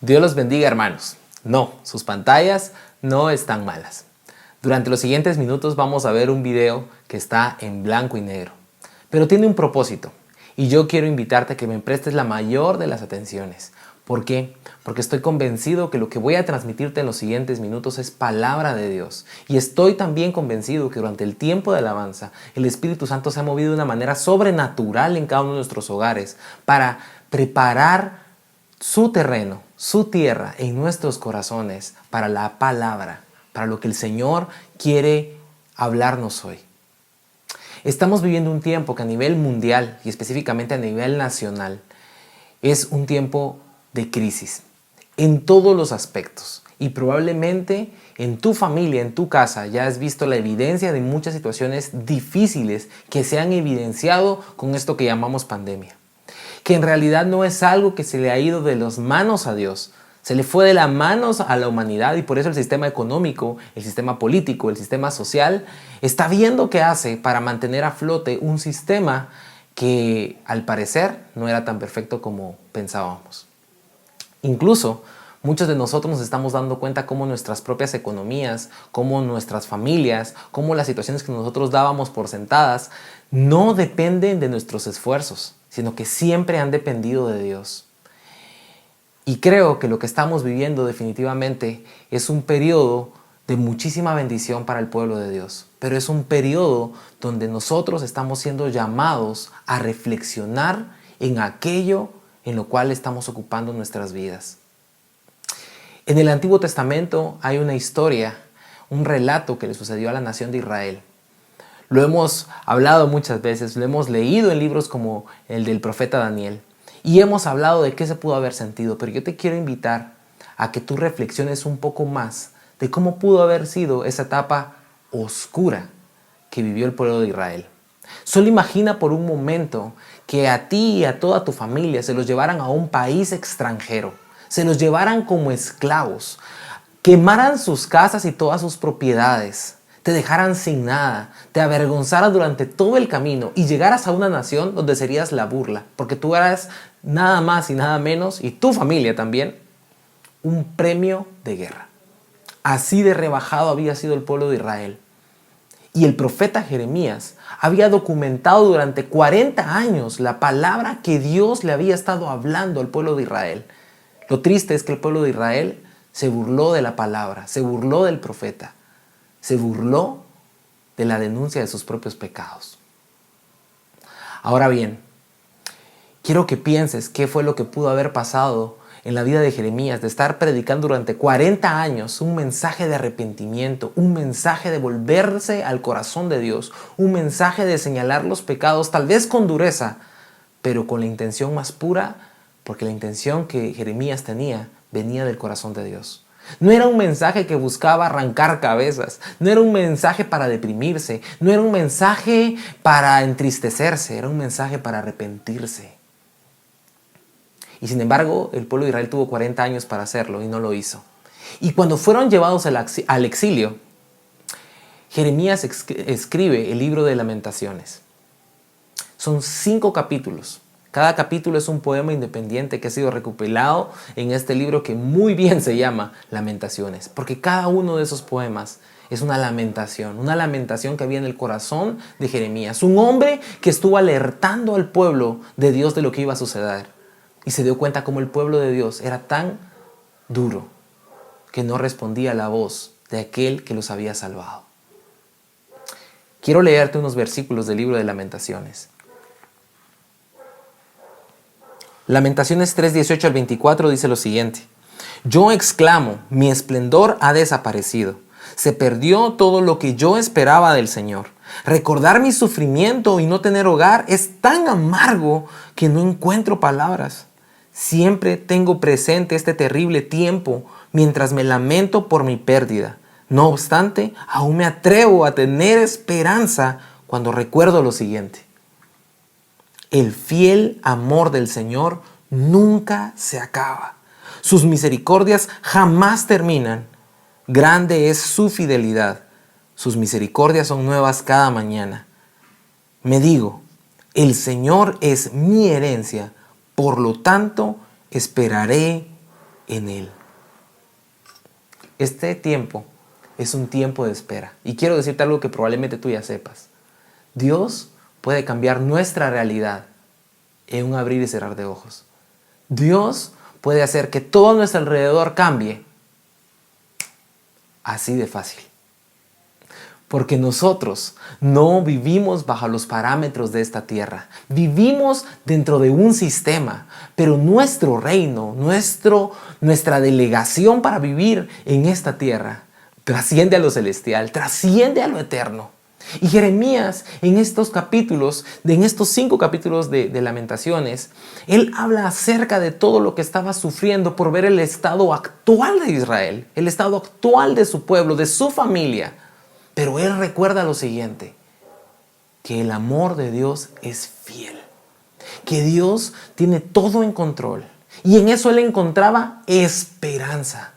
Dios los bendiga, hermanos. No, sus pantallas no están malas. Durante los siguientes minutos vamos a ver un video que está en blanco y negro, pero tiene un propósito y yo quiero invitarte a que me prestes la mayor de las atenciones. ¿Por qué? Porque estoy convencido que lo que voy a transmitirte en los siguientes minutos es palabra de Dios. Y estoy también convencido que durante el tiempo de alabanza, el Espíritu Santo se ha movido de una manera sobrenatural en cada uno de nuestros hogares para preparar su terreno, su tierra en nuestros corazones para la palabra, para lo que el Señor quiere hablarnos hoy. Estamos viviendo un tiempo que a nivel mundial y específicamente a nivel nacional es un tiempo de crisis en todos los aspectos y probablemente en tu familia, en tu casa ya has visto la evidencia de muchas situaciones difíciles que se han evidenciado con esto que llamamos pandemia. Que en realidad no es algo que se le ha ido de las manos a Dios, se le fue de las manos a la humanidad y por eso el sistema económico, el sistema político, el sistema social está viendo qué hace para mantener a flote un sistema que al parecer no era tan perfecto como pensábamos. Incluso muchos de nosotros nos estamos dando cuenta cómo nuestras propias economías, cómo nuestras familias, cómo las situaciones que nosotros dábamos por sentadas no dependen de nuestros esfuerzos, sino que siempre han dependido de Dios. Y creo que lo que estamos viviendo definitivamente es un periodo de muchísima bendición para el pueblo de Dios. Pero es un periodo donde nosotros estamos siendo llamados a reflexionar en aquello en lo cual estamos ocupando nuestras vidas. En el Antiguo Testamento hay una historia, un relato que le sucedió a la nación de Israel. Lo hemos hablado muchas veces, lo hemos leído en libros como el del profeta Daniel y hemos hablado de qué se pudo haber sentido, pero yo te quiero invitar a que tú reflexiones un poco más de cómo pudo haber sido esa etapa oscura que vivió el pueblo de Israel. Solo imagina por un momento que a ti y a toda tu familia se los llevaran a un país extranjero, se los llevaran como esclavos, quemaran sus casas y todas sus propiedades, te dejaran sin nada, te avergonzaran durante todo el camino y llegaras a una nación donde serías la burla, porque tú eras nada más y nada menos, y tu familia también, un premio de guerra. Así de rebajado había sido el pueblo de Israel. Y el profeta Jeremías había documentado durante 40 años la palabra que Dios le había estado hablando al pueblo de Israel. Lo triste es que el pueblo de Israel se burló de la palabra, se burló del profeta, se burló de la denuncia de sus propios pecados. Ahora bien, quiero que pienses qué fue lo que pudo haber pasado en la vida de Jeremías, de estar predicando durante 40 años un mensaje de arrepentimiento, un mensaje de volverse al corazón de Dios, un mensaje de señalar los pecados, tal vez con dureza, pero con la intención más pura, porque la intención que Jeremías tenía venía del corazón de Dios. No era un mensaje que buscaba arrancar cabezas, no era un mensaje para deprimirse, no era un mensaje para entristecerse, era un mensaje para arrepentirse. Y sin embargo, el pueblo de Israel tuvo 40 años para hacerlo y no lo hizo. Y cuando fueron llevados al exilio, Jeremías escribe el libro de Lamentaciones. Son 5 capítulos. Cada capítulo es un poema independiente que ha sido recopilado en este libro que muy bien se llama Lamentaciones, porque cada uno de esos poemas es una lamentación que había en el corazón de Jeremías, un hombre que estuvo alertando al pueblo de Dios de lo que iba a suceder y se dio cuenta cómo el pueblo de Dios era tan duro que no respondía a la voz de aquel que los había salvado. Quiero leerte unos versículos del libro de Lamentaciones. Lamentaciones 3, 18 al 24 dice lo siguiente: Yo exclamo, mi esplendor ha desaparecido. Se perdió todo lo que yo esperaba del Señor. Recordar mi sufrimiento y no tener hogar es tan amargo que no encuentro palabras. Siempre tengo presente este terrible tiempo mientras me lamento por mi pérdida. No obstante, aún me atrevo a tener esperanza cuando recuerdo lo siguiente. El fiel amor del Señor nunca se acaba. Sus misericordias jamás terminan. Grande es su fidelidad. Sus misericordias son nuevas cada mañana. Me digo, el Señor es mi herencia, por lo tanto esperaré en Él. Este tiempo es un tiempo de espera. Y quiero decirte algo que probablemente tú ya sepas. Dios puede cambiar nuestra realidad en un abrir y cerrar de ojos. Dios puede hacer que todo a nuestro alrededor cambie así de fácil. Porque nosotros no vivimos bajo los parámetros de esta tierra. Vivimos dentro de un sistema, pero nuestro reino, nuestra delegación para vivir en esta tierra trasciende a lo celestial, trasciende a lo eterno. Y Jeremías, en estos 5 capítulos de Lamentaciones, él habla acerca de todo lo que estaba sufriendo por ver el estado actual de Israel, el estado actual de su pueblo, de su familia. Pero él recuerda lo siguiente, que el amor de Dios es fiel, que Dios tiene todo en control. Y en eso él encontraba esperanza.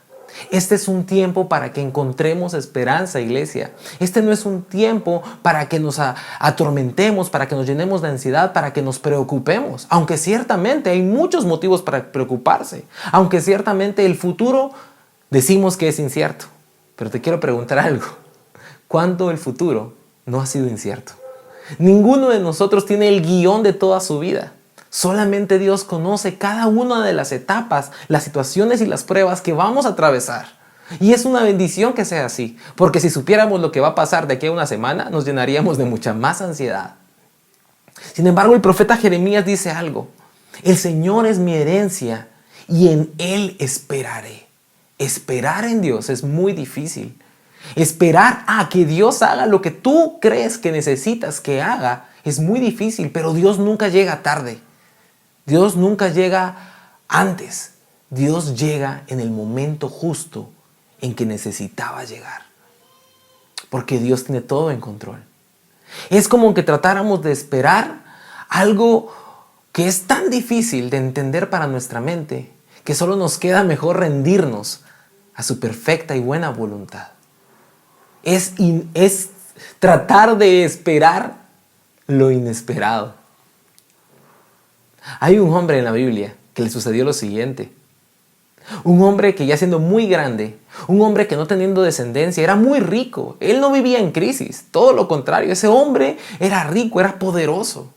Este es un tiempo para que encontremos esperanza, iglesia. Este no es un tiempo para que nos atormentemos, para que nos llenemos de ansiedad, para que nos preocupemos. Aunque ciertamente hay muchos motivos para preocuparse. Aunque ciertamente el futuro decimos que es incierto. Pero te quiero preguntar algo. ¿Cuándo el futuro no ha sido incierto? Ninguno de nosotros tiene el guión de toda su vida. Solamente Dios conoce cada una de las etapas, las situaciones y las pruebas que vamos a atravesar. Y es una bendición que sea así, porque si supiéramos lo que va a pasar de aquí a una semana, nos llenaríamos de mucha más ansiedad. Sin embargo, el profeta Jeremías dice algo. El Señor es mi herencia y en Él esperaré. Esperar en Dios es muy difícil. Esperar a que Dios haga lo que tú crees que necesitas que haga es muy difícil, pero Dios nunca llega tarde. Dios nunca llega antes. Dios llega en el momento justo en que necesitaba llegar. Porque Dios tiene todo en control. Es como que tratáramos de esperar algo que es tan difícil de entender para nuestra mente que solo nos queda mejor rendirnos a su perfecta y buena voluntad. Es tratar de esperar lo inesperado. Hay un hombre en la Biblia que le sucedió lo siguiente. Un hombre que ya siendo muy grande, un hombre que no teniendo descendencia, era muy rico. Él no vivía en crisis, todo lo contrario. Ese hombre era rico, era poderoso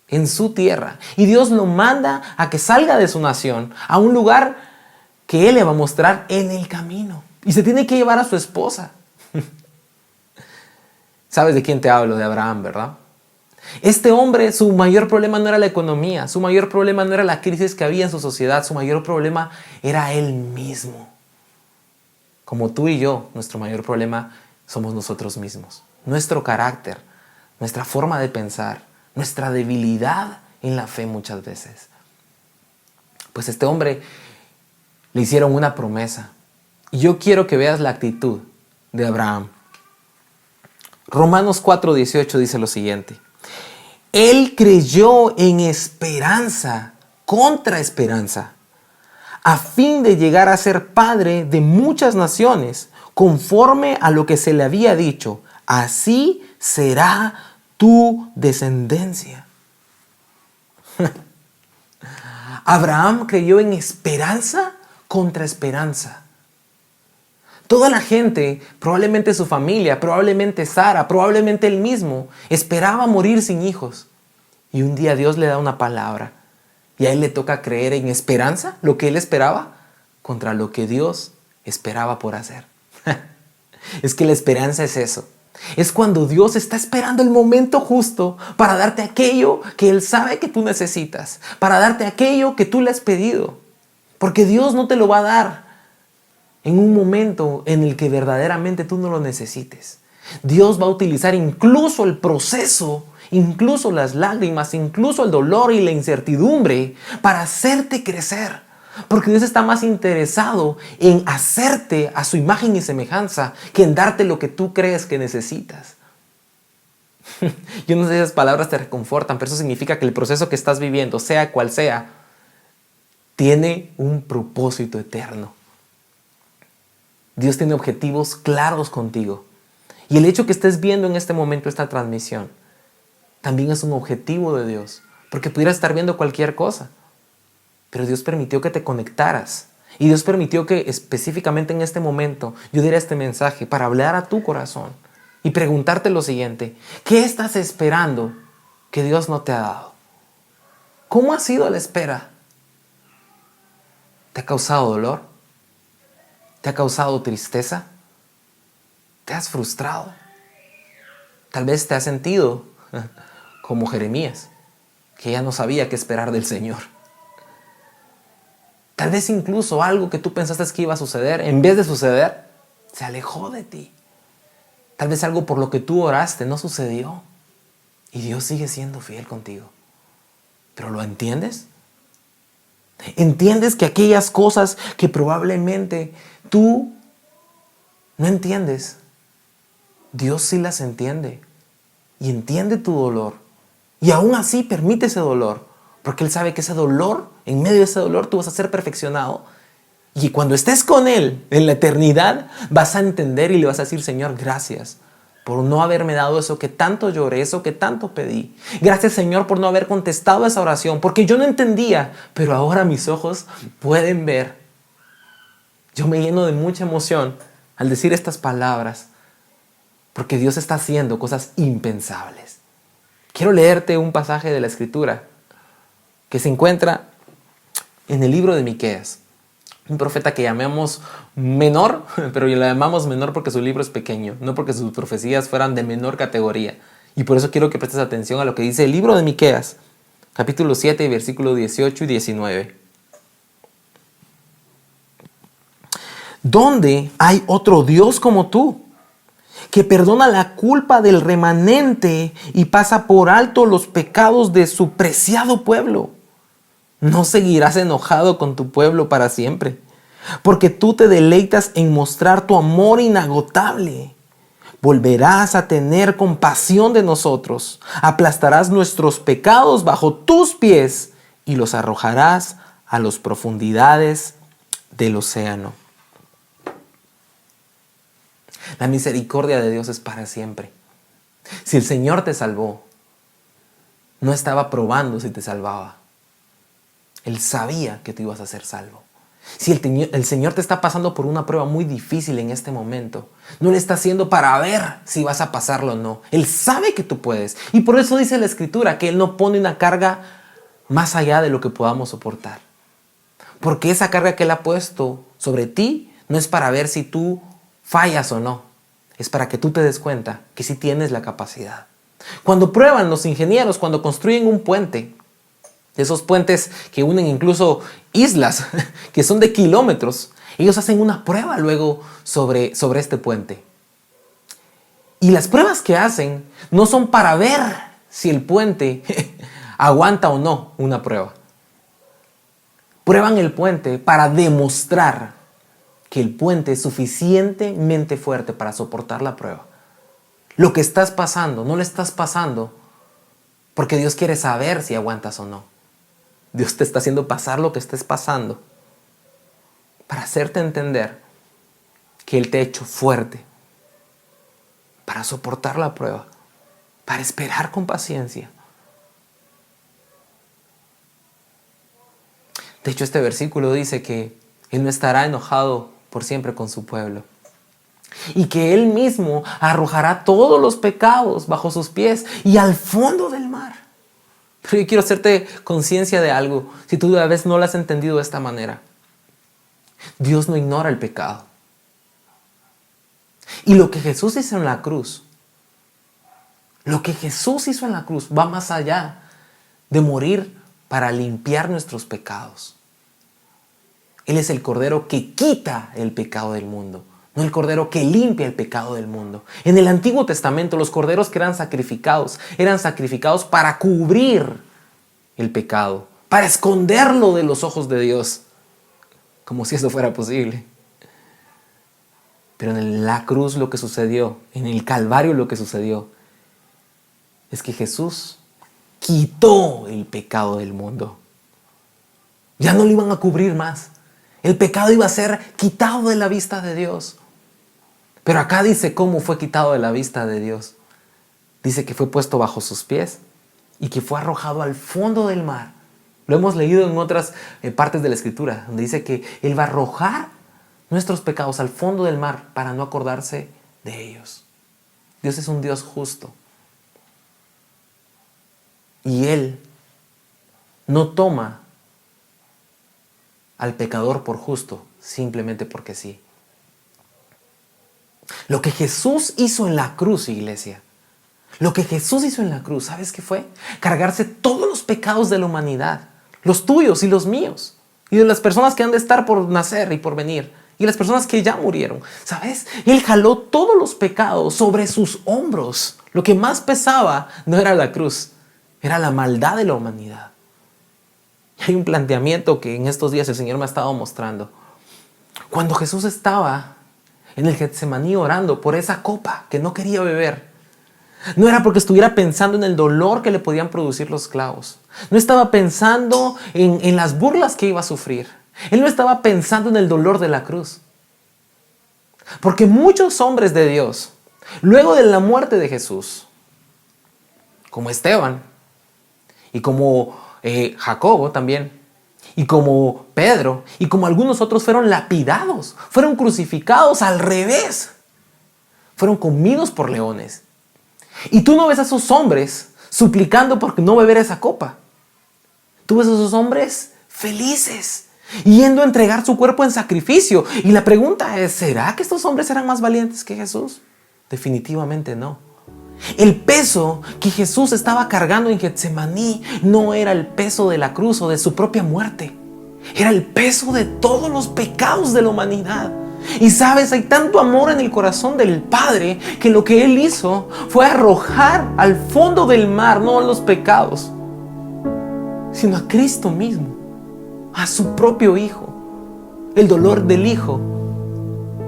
en su tierra. Y Dios lo manda a que salga de su nación a un lugar que Él le va a mostrar en el camino. Y se tiene que llevar a su esposa. ¿Sabes de quién te hablo? De Abraham, ¿verdad? Este hombre, su mayor problema no era la economía, su mayor problema no era la crisis que había en su sociedad, su mayor problema era él mismo. Como tú y yo, nuestro mayor problema somos nosotros mismos. Nuestro carácter, nuestra forma de pensar, nuestra debilidad en la fe muchas veces. Pues a este hombre le hicieron una promesa. Y yo quiero que veas la actitud de Abraham. Romanos 4:18 dice lo siguiente. Él creyó en esperanza contra esperanza, a fin de llegar a ser padre de muchas naciones, conforme a lo que se le había dicho. Así será tu descendencia. Abraham creyó en esperanza contra esperanza. Toda la gente, probablemente su familia, probablemente Sara, probablemente él mismo, esperaba morir sin hijos. Y un día Dios le da una palabra. Y a él le toca creer en esperanza, lo que él esperaba, contra lo que Dios esperaba por hacer. Es que la esperanza es eso. Es cuando Dios está esperando el momento justo para darte aquello que Él sabe que tú necesitas. Para darte aquello que tú le has pedido. Porque Dios no te lo va a dar en un momento en el que verdaderamente tú no lo necesites. Dios va a utilizar incluso el proceso, incluso las lágrimas, incluso el dolor y la incertidumbre para hacerte crecer. Porque Dios está más interesado en hacerte a su imagen y semejanza que en darte lo que tú crees que necesitas. Yo no sé si esas palabras te reconfortan, pero eso significa que el proceso que estás viviendo, sea cual sea, tiene un propósito eterno. Dios tiene objetivos claros contigo. Y el hecho que estés viendo en este momento esta transmisión también es un objetivo de Dios. Porque pudieras estar viendo cualquier cosa. Pero Dios permitió que te conectaras Y Dios permitió que específicamente en este momento yo diera este mensaje para hablar a tu corazón y preguntarte lo siguiente: ¿qué estás esperando que Dios no te ha dado? ¿Cómo ha sido la espera? ¿Te ha causado dolor? ¿Te ha causado tristeza? ¿Te has frustrado? Tal vez te has sentido como Jeremías, que ya no sabía qué esperar del Señor. Tal vez incluso algo que tú pensaste que iba a suceder, en vez de suceder, se alejó de ti. Tal vez algo por lo que tú oraste no sucedió y Dios sigue siendo fiel contigo. ¿Pero lo entiendes? ¿Entiendes que aquellas cosas que probablemente tú no entiendes, Dios sí las entiende y entiende tu dolor? Y aún así permite ese dolor, porque Él sabe que ese dolor, en medio de ese dolor, tú vas a ser perfeccionado. Y cuando estés con Él en la eternidad, vas a entender y le vas a decir: Señor, gracias por no haberme dado eso que tanto lloré, eso que tanto pedí. Gracias, Señor, por no haber contestado esa oración, porque yo no entendía, pero ahora mis ojos pueden ver. Yo me lleno de mucha emoción al decir estas palabras, porque Dios está haciendo cosas impensables. Quiero leerte un pasaje de la Escritura que se encuentra en el libro de Miqueas. Un profeta que llamamos menor, pero lo llamamos menor porque su libro es pequeño, no porque sus profecías fueran de menor categoría. Y por eso quiero que prestes atención a lo que dice el libro de Miqueas, capítulo 7, versículos 18 y 19. ¿Dónde hay otro Dios como tú, que perdona la culpa del remanente y pasa por alto los pecados de su preciado pueblo? No seguirás enojado con tu pueblo para siempre, porque tú te deleitas en mostrar tu amor inagotable. Volverás a tener compasión de nosotros, aplastarás nuestros pecados bajo tus pies y los arrojarás a las profundidades del océano. La misericordia de Dios es para siempre. Si el Señor te salvó, no estaba probando si te salvaba. Él sabía que tú ibas a ser salvo. Si el Señor te está pasando por una prueba muy difícil en este momento, no le está haciendo para ver si vas a pasarlo o no. Él sabe que tú puedes. Y por eso dice la Escritura que Él no pone una carga más allá de lo que podamos soportar. Porque esa carga que Él ha puesto sobre ti no es para ver si tú fallas o no. Es para que tú te des cuenta que sí tienes la capacidad. Cuando prueban los ingenieros, cuando construyen un puente, esos puentes que unen incluso islas que son de kilómetros, ellos hacen una prueba luego sobre este puente. Y las pruebas que hacen no son para ver si el puente aguanta o no una prueba. Prueban el puente para demostrar que el puente es suficientemente fuerte para soportar la prueba. Lo que estás pasando, no lo estás pasando porque Dios quiere saber si aguantas o no. Dios te está haciendo pasar lo que estés pasando para hacerte entender que Él te ha hecho fuerte para soportar la prueba, para esperar con paciencia. De hecho, este versículo dice que Él no estará enojado por siempre con su pueblo y que Él mismo arrojará todos los pecados bajo sus pies y al fondo del mar. Pero yo quiero hacerte conciencia de algo, si tú a veces no lo has entendido de esta manera. Dios no ignora el pecado. Y lo que Jesús hizo en la cruz, va más allá de morir para limpiar nuestros pecados. Él es el Cordero que quita el pecado del mundo, no el Cordero que limpia el pecado del mundo. En el Antiguo Testamento, los corderos que eran sacrificados para cubrir el pecado, para esconderlo de los ojos de Dios, como si eso fuera posible. Pero en la cruz lo que sucedió, en el Calvario lo que sucedió, es que Jesús quitó el pecado del mundo. Ya no lo iban a cubrir más. El pecado iba a ser quitado de la vista de Dios. Pero acá dice cómo fue quitado de la vista de Dios. Dice que fue puesto bajo sus pies y que fue arrojado al fondo del mar Lo hemos leído en otras partes de la Escritura, donde dice que Él va a arrojar nuestros pecados al fondo del mar para no acordarse de ellos. Dios es un Dios justo. Y Él no toma al pecador por justo, simplemente porque sí. Lo que Jesús hizo en la cruz, iglesia, lo que Jesús hizo en la cruz, ¿sabes qué fue? Cargarse todos los pecados de la humanidad, los tuyos y los míos, y de las personas que han de estar por nacer y por venir, y las personas que ya murieron. ¿Sabes? Él jaló todos los pecados sobre sus hombros. Lo que más pesaba no era la cruz, era la maldad de la humanidad. Hay un planteamiento que en estos días el Señor me ha estado mostrando. Cuando Jesús estaba en el Getsemaní orando por esa copa que no quería beber, no era porque estuviera pensando en el dolor que le podían producir los clavos. No estaba pensando en las burlas que iba a sufrir. Él no estaba pensando en el dolor de la cruz. Porque muchos hombres de Dios, luego de la muerte de Jesús, como Esteban y como Jacobo también, y como Pedro, y como algunos otros, fueron lapidados, fueron crucificados al revés, fueron comidos por leones. Y tú no ves a esos hombres suplicando por no beber esa copa. Tú ves a esos hombres felices, yendo a entregar su cuerpo en sacrificio. Y la pregunta es, ¿será que estos hombres eran más valientes que Jesús? Definitivamente no. El peso que Jesús estaba cargando en Getsemaní no era el peso de la cruz o de su propia muerte. Era el peso de todos los pecados de la humanidad. Y sabes, hay tanto amor en el corazón del Padre que lo que Él hizo fue arrojar al fondo del mar no a los pecados, sino a Cristo mismo, a su propio Hijo. El dolor del Hijo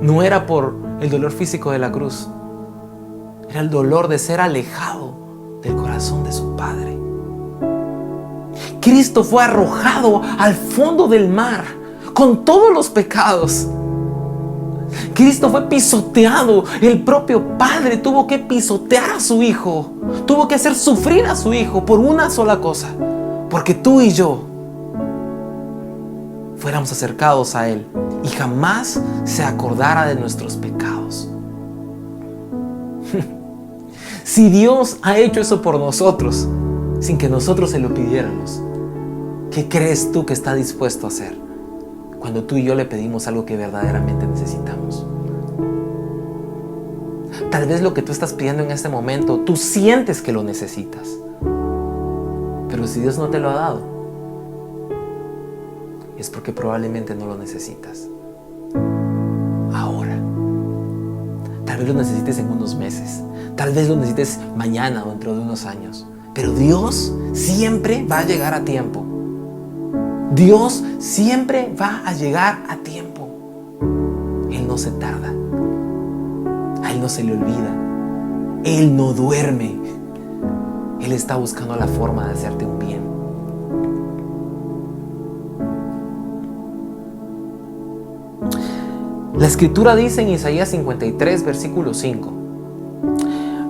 no era por el dolor físico de la cruz, era el dolor de ser alejado del corazón de su Padre. Cristo fue arrojado al fondo del mar con todos los pecados. Cristo fue pisoteado. El propio Padre tuvo que pisotear a su Hijo. Tuvo que hacer sufrir a su Hijo por una sola cosa. Porque tú y yo fuéramos acercados a Él y jamás se acordara de nuestros pecados. Si Dios ha hecho eso por nosotros sin que nosotros se lo pidiéramos, ¿qué crees tú que está dispuesto a hacer cuando tú y yo le pedimos algo que verdaderamente necesitamos? Tal vez lo que tú estás pidiendo en este momento, tú sientes que lo necesitas. Pero si Dios no te lo ha dado, es porque probablemente no lo necesitas ahora. Tal vez lo necesites en unos meses. Tal vez lo necesites mañana o dentro de unos años. Pero Dios siempre va a llegar a tiempo. Dios siempre va a llegar a tiempo. Él no se tarda. A Él no se le olvida. Él no duerme. Él está buscando la forma de hacerte un bien. La Escritura dice en Isaías 53, versículo 5: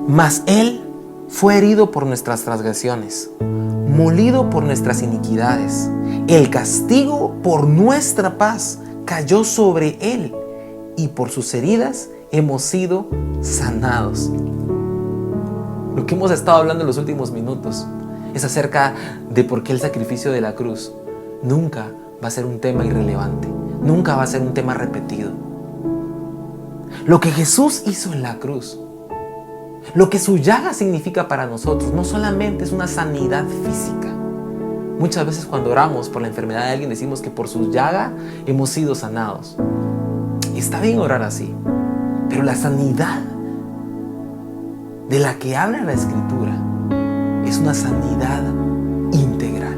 Mas Él fue herido por nuestras transgresiones, molido por nuestras iniquidades. El castigo por nuestra paz cayó sobre Él, y por sus heridas hemos sido sanados. Lo que hemos estado hablando en los últimos minutos es acerca de por qué el sacrificio de la cruz nunca va a ser un tema irrelevante, nunca va a ser un tema repetido. Lo que Jesús hizo en la cruz, lo que su llaga significa para nosotros, no solamente es una sanidad física. Muchas veces cuando oramos por la enfermedad de alguien decimos que por su llaga hemos sido sanados. Y está bien orar así, pero la sanidad de la que habla la Escritura es una sanidad integral.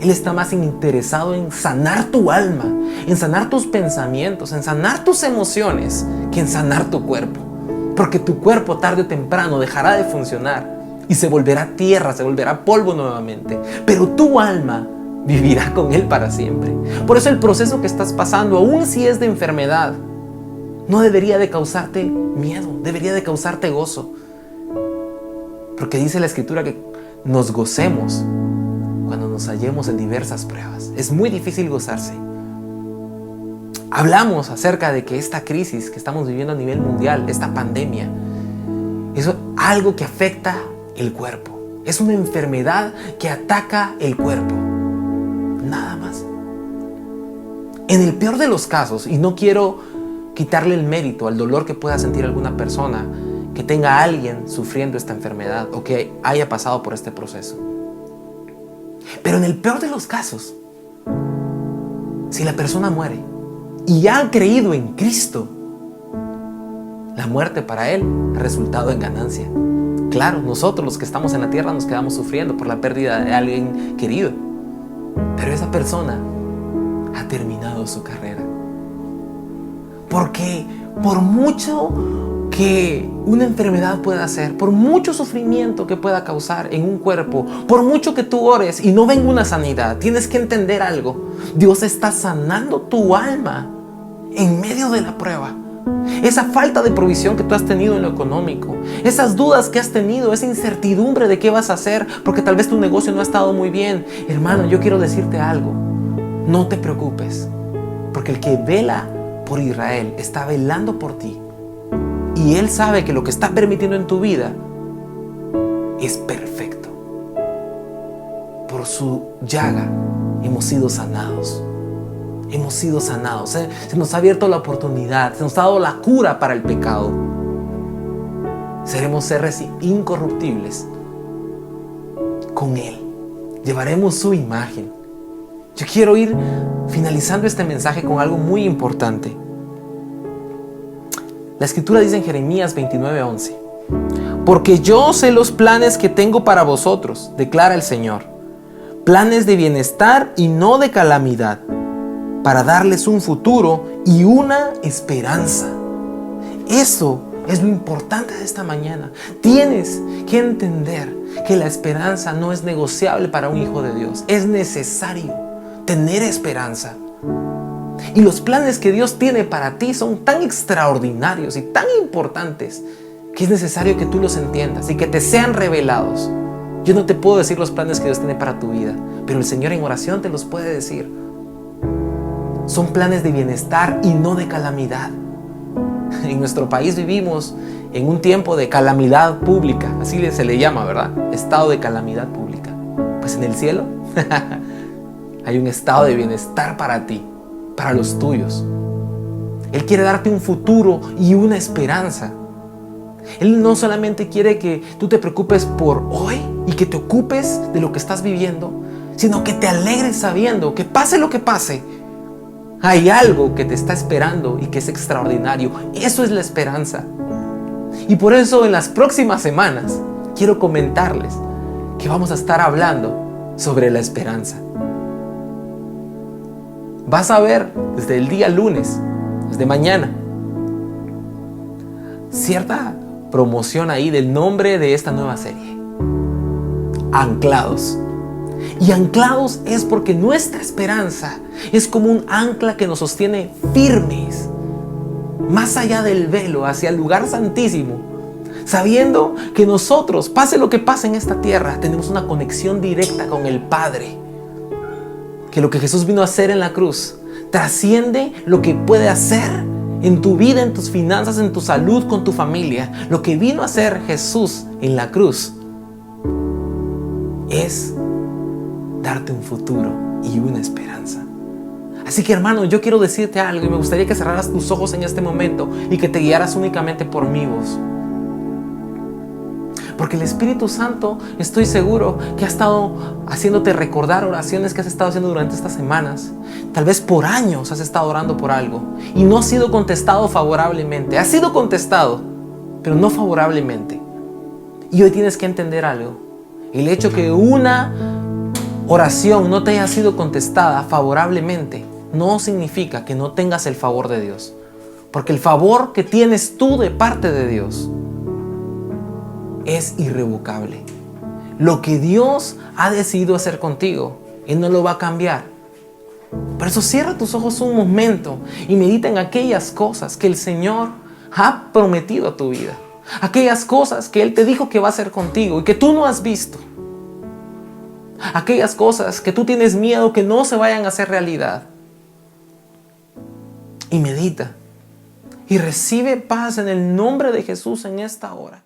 Él está más interesado en sanar tu alma, en sanar tus pensamientos, en sanar tus emociones, que en sanar tu cuerpo. Porque tu cuerpo tarde o temprano dejará de funcionar y se volverá tierra, se volverá polvo nuevamente. Pero tu alma vivirá con Él para siempre. Por eso el proceso que estás pasando, aun si es de enfermedad, no debería de causarte miedo, debería de causarte gozo. Porque dice la Escritura que nos gocemos cuando nos hallemos en diversas pruebas. Es muy difícil gozarse. Hablamos acerca de que esta crisis que estamos viviendo a nivel mundial, esta pandemia, es algo que afecta el cuerpo. Es una enfermedad que ataca el cuerpo. Nada más. En el peor de los casos, y no quiero quitarle el mérito al dolor que pueda sentir alguna persona que tenga a alguien sufriendo esta enfermedad o que haya pasado por este proceso. Pero en el peor de los casos, si la persona muere y ha creído en Cristo, la muerte para él ha resultado en ganancia. Claro, nosotros los que estamos en la tierra nos quedamos sufriendo por la pérdida de alguien querido, pero esa persona ha terminado su carrera. Porque por mucho que una enfermedad pueda hacer, por mucho sufrimiento que pueda causar en un cuerpo, por mucho que tú ores y no venga una sanidad, tienes que entender algo. Dios está sanando tu alma en medio de la prueba. Esa falta de provisión que tú has tenido en lo económico, esas dudas que has tenido, esa incertidumbre de qué vas a hacer porque tal vez tu negocio no ha estado muy bien. Hermano, yo quiero decirte algo. No te preocupes, porque el que vela por Israel está velando por ti. Y Él sabe que lo que está permitiendo en tu vida es perfecto. Por su llaga hemos sido sanados. Hemos sido sanados. Se nos ha abierto la oportunidad. Se nos ha dado la cura para el pecado. Seremos seres incorruptibles con Él. Llevaremos su imagen. Yo quiero ir finalizando este mensaje con algo muy importante. La Escritura dice en Jeremías 29:11: porque yo sé los planes que tengo para vosotros, declara el Señor, planes de bienestar y no de calamidad, para darles un futuro y una esperanza. Eso es lo importante de esta mañana. Tienes que entender que la esperanza no es negociable para un hijo de Dios. Es necesario tener esperanza. Y los planes que Dios tiene para ti son tan extraordinarios y tan importantes que es necesario que tú los entiendas y que te sean revelados. Yo no te puedo decir los planes que Dios tiene para tu vida, pero el Señor en oración te los puede decir. Son planes de bienestar y no de calamidad. En nuestro país vivimos en un tiempo de calamidad pública, así se le llama, ¿verdad? Estado de calamidad pública. Pues en el cielo hay un estado de bienestar para ti, para los tuyos. Él quiere darte un futuro y una esperanza. Él no solamente quiere que tú te preocupes por hoy y que te ocupes de lo que estás viviendo, sino que te alegres sabiendo que pase lo que pase, hay algo que te está esperando y que es extraordinario. Eso es la esperanza. Y por eso en las próximas semanas quiero comentarles que vamos a estar hablando sobre la esperanza. Vas a ver desde el día lunes, desde mañana, cierta promoción ahí del nombre de esta nueva serie: Anclados. Y anclados es porque nuestra esperanza es como un ancla que nos sostiene firmes, más allá del velo, hacia el lugar santísimo, sabiendo que nosotros, pase lo que pase en esta tierra, tenemos una conexión directa con el Padre. Que lo que Jesús vino a hacer en la cruz trasciende lo que puede hacer en tu vida, en tus finanzas, en tu salud, con tu familia. Lo que vino a hacer Jesús en la cruz es darte un futuro y una esperanza. Así que, hermano, yo quiero decirte algo y me gustaría que cerraras tus ojos en este momento y que te guiaras únicamente por mi voz. Porque el Espíritu Santo, estoy seguro que ha estado haciéndote recordar oraciones que has estado haciendo durante estas semanas. Tal vez por años has estado orando por algo y no ha sido contestado favorablemente. Ha sido contestado, pero no favorablemente. Y hoy tienes que entender algo. El hecho que una oración no te haya sido contestada favorablemente no significa que no tengas el favor de Dios. Porque el favor que tienes tú de parte de Dios es irrevocable. Lo que Dios ha decidido hacer contigo, Él no lo va a cambiar. Por eso cierra tus ojos un momento y medita en aquellas cosas que el Señor ha prometido a tu vida. Aquellas cosas que Él te dijo que va a hacer contigo y que tú no has visto. aquellas cosas que tú tienes miedo que no se vayan a hacer realidad. Y medita y recibe paz en el nombre de Jesús en esta hora.